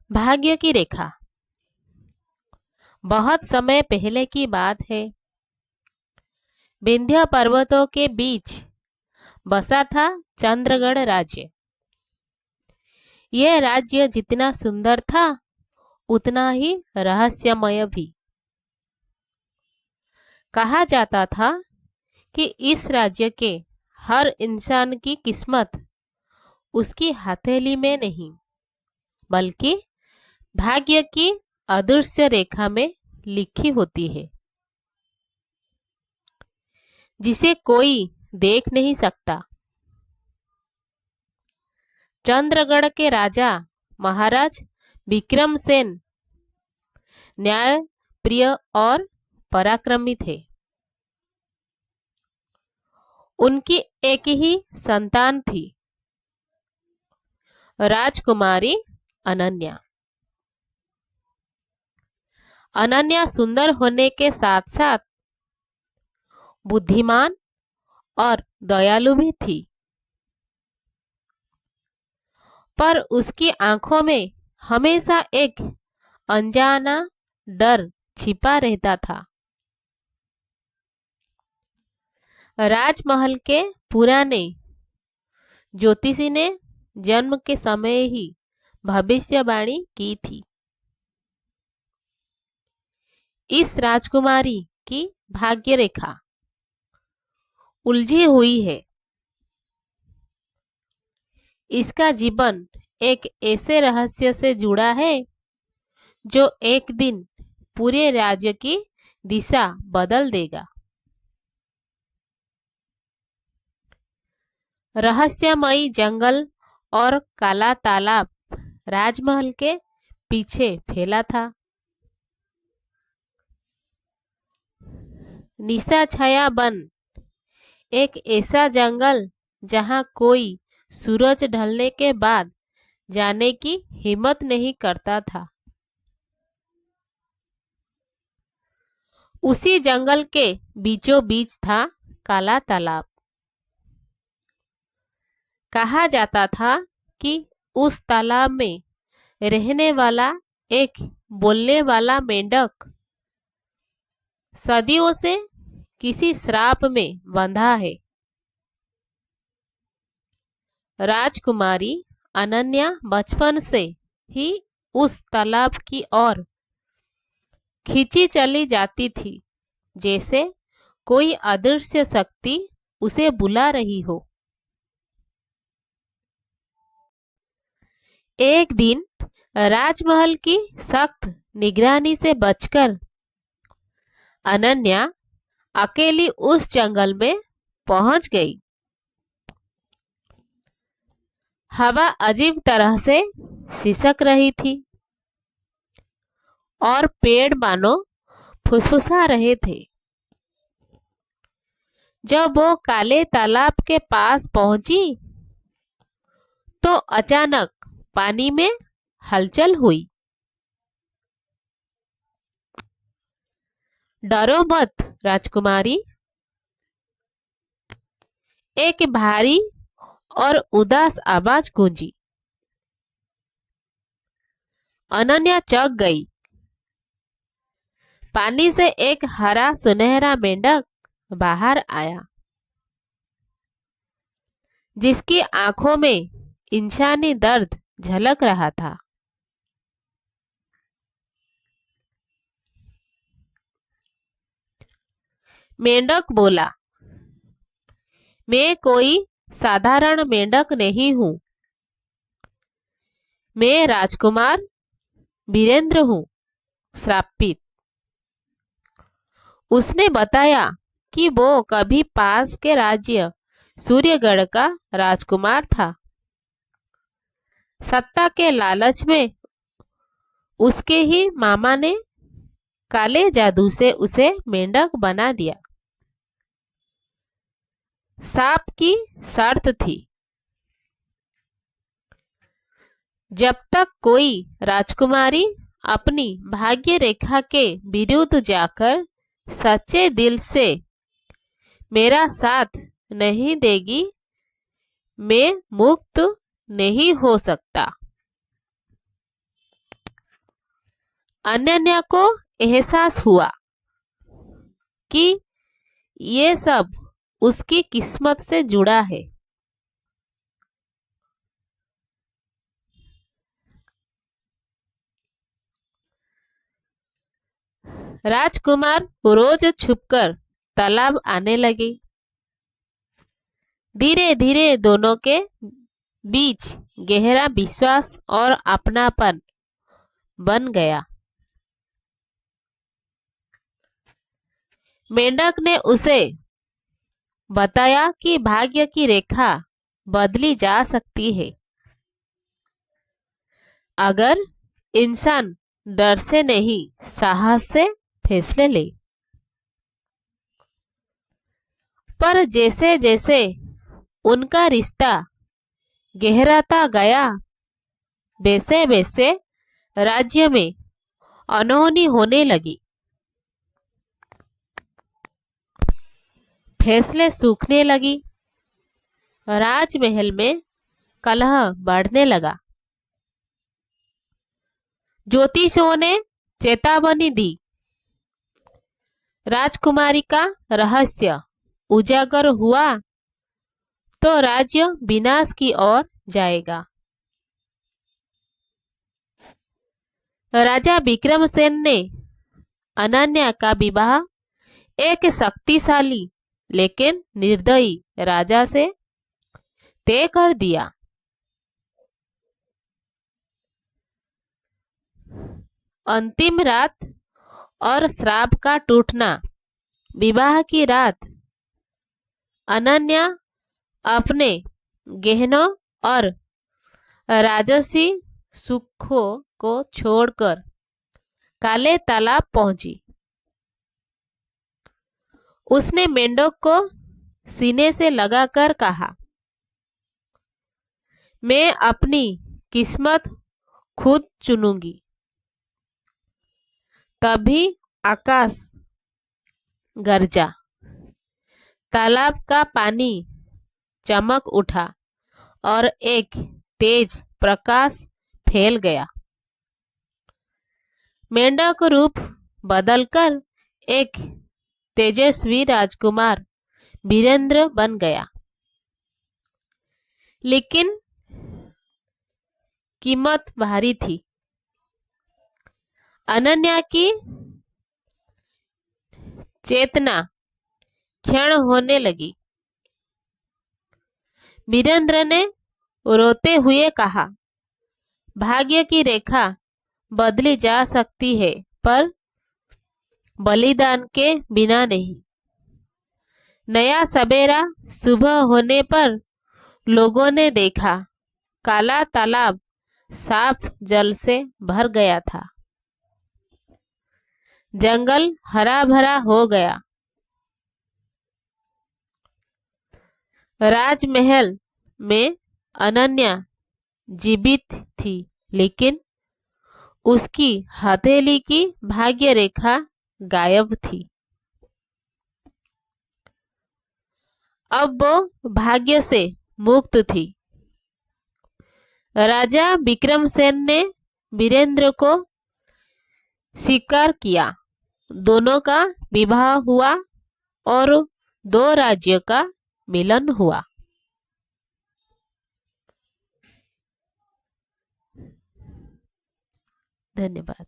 भाग्य की रेखा। बहुत समय पहले की बात है। विंध्य पर्वतों के बीच बसा था चंद्रगढ़ राज्य। यह राज्य जितना सुंदर था उतना ही रहस्यमय भी। कहा जाता था कि इस राज्य के हर इंसान की किस्मत उसकी हथेली में नहीं बल्कि भाग्य की अदृश्य रेखा में लिखी होती है, जिसे कोई देख नहीं सकता। चंद्रगढ़ के राजा महाराज विक्रमसेन न्याय प्रिय और पराक्रमी थे। उनकी एक ही संतान थी, राजकुमारी अनन्या। अनन्या सुंदर होने के साथ साथ बुद्धिमान और दयालु भी थी, पर उसकी आंखों में हमेशा एक अनजाना डर छिपा रहता था। राजमहल के पुराने ज्योतिषी ने जन्म के समय ही भविष्यवाणी की थी। इस राजकुमारी की भाग्य रेखा उलझी हुई है। इसका जीवन एक ऐसे रहस्य से जुड़ा है जो एक दिन पूरे राज्य की दिशा बदल देगा। रहस्यमयी जंगल और काला तालाब राजमहल के पीछे फैला था। निशा छाया वन एक ऐसा जंगल जहां कोई सूरज ढलने के बाद जाने की हिम्मत नहीं करता था। उसी जंगल के बीचों बीच था काला तालाब। कहा जाता था कि उस तालाब में रहने वाला एक बोलने वाला मेंढक सदियों से किसी श्राप में बंधा है। राजकुमारी अनन्या बचपन से ही उस तालाब की ओर खींची चली जाती थी, जैसे कोई अदृश्य शक्ति उसे बुला रही हो। एक दिन राजमहल की सख्त निगरानी से बचकर अनन्या अकेली उस जंगल में पहुंच गई। हवा अजीब तरह से सिसक रही थी और पेड़ मानो फुसफुसा रहे थे। जब वो काले तालाब के पास पहुंची तो अचानक पानी में हलचल हुई। डरो मत राजकुमारी, एक भारी और उदास आवाज गूंजी। अनन्या चौंक गई। पानी से एक हरा सुनहरा मेंढक बाहर आया, जिसकी आंखों में इंसानी दर्द झलक रहा था। मेंढक बोला, मैं कोई साधारण मेंढक नहीं हूं। मैं राजकुमार वीरेंद्र हूं, श्रापित। उसने बताया कि वो कभी पास के राज्य सूर्यगढ़ का राजकुमार था। सत्ता के लालच में उसके ही मामा ने काले जादू से उसे मेंढक बना दिया। सांप की शर्त थी, जब तक कोई राजकुमारी अपनी भाग्य रेखा के विरुद्ध जाकर सच्चे दिल से मेरा साथ नहीं देगी, मैं मुक्त नहीं हो सकता। अनन्या को एहसास हुआ कि ये सब उसकी किस्मत से जुड़ा है। राजकुमार रोज छुपकर तालाब आने लगे। धीरे धीरे दोनों के बीच गहरा विश्वास और अपनापन बन गया। मेंढक ने उसे बताया कि भाग्य की रेखा बदली जा सकती है अगर इंसान डर से नहीं साहस से फैसले ले। पर जैसे जैसे उनका रिश्ता गहराता गया वैसे वैसे राज्य में अनहोनी होने लगी। फैसले सूखने लगी। राजमहल में कलह बढ़ने लगा। ज्योतिषियों ने चेतावनी दी, राजकुमारी का रहस्य उजागर हुआ तो राज्य विनाश की ओर जाएगा। राजा विक्रमसेन ने अनन्या का विवाह एक शक्तिशाली लेकिन निर्दयी राजा से तय कर दिया। अंतिम रात और श्राप का टूटना। विवाह की रात अनन्या अपने गहनों और राजसी सुखों को छोड़कर काले तालाब पहुंची। उसने मेंढक को सीने से लगाकर कहा, मैं अपनी किस्मत खुद चुनूंगी। तभी आकाश गरजा, तालाब का पानी चमक उठा और एक तेज प्रकाश फैल गया। मेंढक रूप बदलकर एक तेजस्वी राजकुमार वीरेंद्र बन गया। लेकिन कीमत भारी थी। अनन्या की चेतना क्षीण होने लगी। वीरेंद्र ने रोते हुए कहा, भाग्य की रेखा बदली जा सकती है पर बलिदान के बिना नहीं। नया सवेरा सुबह होने पर लोगों ने देखा काला तालाब साफ जल से भर गया था। जंगल हरा भरा हो गया। राजमहल में अनन्या जीवित थी लेकिन उसकी हथेली की भाग्य रेखा गायब थी। अब वो भाग्य से मुक्त थी। राजा विक्रमसेन ने वीरेंद्र को स्वीकार किया। दोनों का विवाह हुआ और दो राज्य का मिलन हुआ। धन्यवाद।